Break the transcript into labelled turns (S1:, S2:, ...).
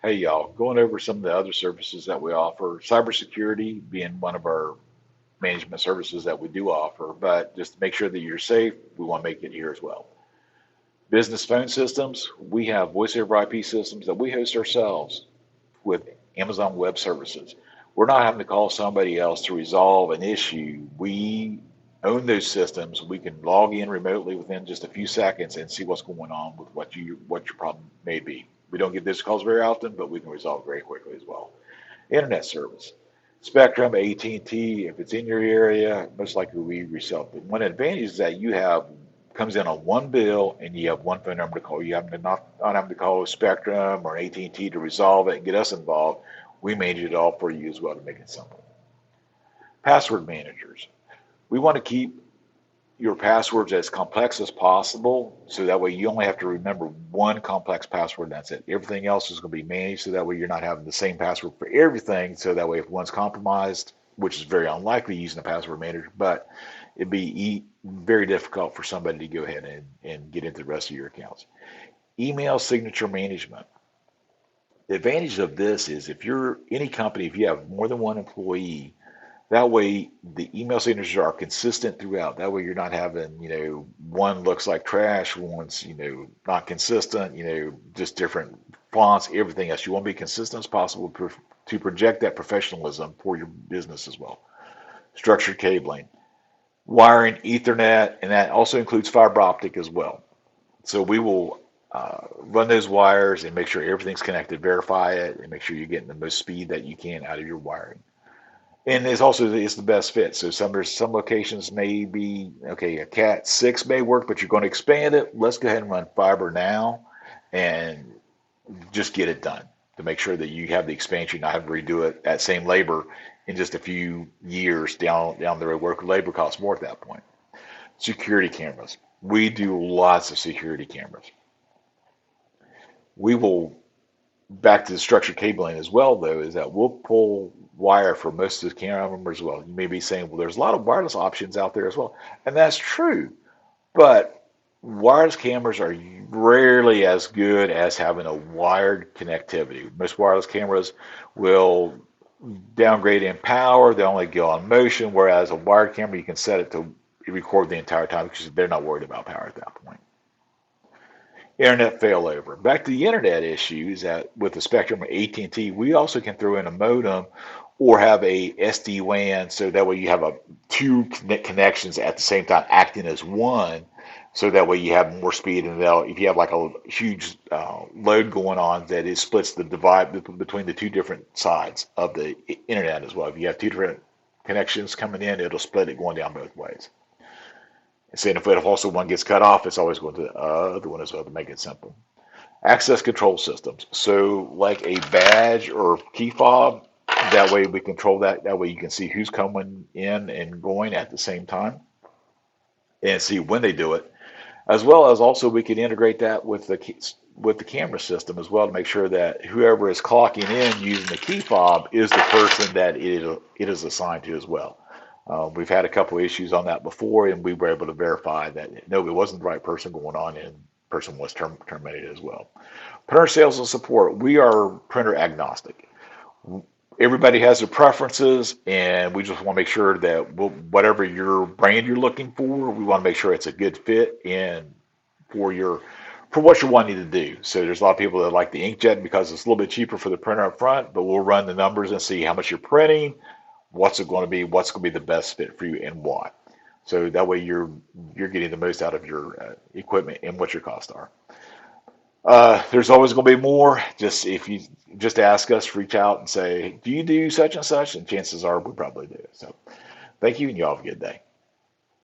S1: Hey y'all, going over some of the other services that we offer, cybersecurity being one of our management services that we do offer, but just to make sure that you're safe, we want to make it here as well. Business phone systems, we have voice over IP systems that we host ourselves with Amazon Web Services. We're not having to call somebody else to resolve an issue. We own those systems. We can log in remotely within just a few seconds and see what's going on with what your problem may be. We don't get those calls very often, but we can resolve very quickly as well. Internet service. Spectrum, AT&T, if it's in your area, most likely we resell. But one advantage is that you have comes in on one bill and you have one phone number to call. You have to not have to call Spectrum or AT&T to resolve it and get us involved. We manage it all for you as well to make it simple. Password managers. We want to keep your passwords as complex as possible so that way you only have to remember one complex password and that's it. Everything else is going to be managed so that way you're not having the same password for everything. So that way if one's compromised, which is very unlikely using a password manager, but it'd be very difficult for somebody to go ahead and get into the rest of your accounts. Email signature management. The advantage of this is if you're any company, if you have more than one employee, that way the email signatures are consistent throughout. That way you're not having, one looks like trash, one's, not consistent, just different fonts, everything else. You want to be consistent as possible to project that professionalism for your business as well. Structured cabling, wiring, Ethernet, and that also includes fiber optic as well. So we will run those wires and make sure everything's connected, verify it, and make sure you're getting the most speed that you can out of your wiring. And it's the best fit. So some locations may be okay. A Cat 6 may work, but you're going to expand it. Let's go ahead and run fiber now, and just get it done to make sure that you have the expansion, not have to redo it at same labor in just a few years down the road. Where labor costs more at that point. Security cameras. We do lots of security cameras. We will back to the structured cabling as well, though, is that we'll pull wire for most of the camera as well. You may be saying, well, there's a lot of wireless options out there as well. And that's true. But wireless cameras are rarely as good as having a wired connectivity. Most wireless cameras will downgrade in power, they only go on motion, whereas a wired camera, you can set it to record the entire time because they're not worried about power at that point. Internet failover. Back to the internet issues that with the spectrum of AT&T, we also can throw in a modem or have a SD-WAN, so that way you have two connections at the same time acting as one, so that way you have more speed. And if you have like a huge load going on, that it splits the divide between the two different sides of the internet as well. If you have two different connections coming in, it'll split it going down both ways. Saying if also one gets cut off, it's always going to the other one as well to make it simple. Access control systems. So like a badge or key fob, that way we control that. That way you can see who's coming in and going at the same time and see when they do it. As well as also we can integrate that with the camera system as well to make sure that whoever is clocking in using the key fob is the person that it is assigned to as well. We've had a couple of issues on that before, and we were able to verify that no, it wasn't the right person going on, and the person was terminated as well. Printer sales and support. We are printer agnostic. Everybody has their preferences, and we just want to make sure that whatever your brand you're looking for, we want to make sure it's a good fit and for what you're wanting to do. So there's a lot of people that like the inkjet because it's a little bit cheaper for the printer up front, but we'll run the numbers and see how much you're printing, what's going to be the best fit for you and why. So that way you're getting the most out of your equipment and what your costs are. There's always going to be more. Just if you just ask us, reach out and say, do you do such and such? And chances are we probably do. So thank you, and you all have a good day.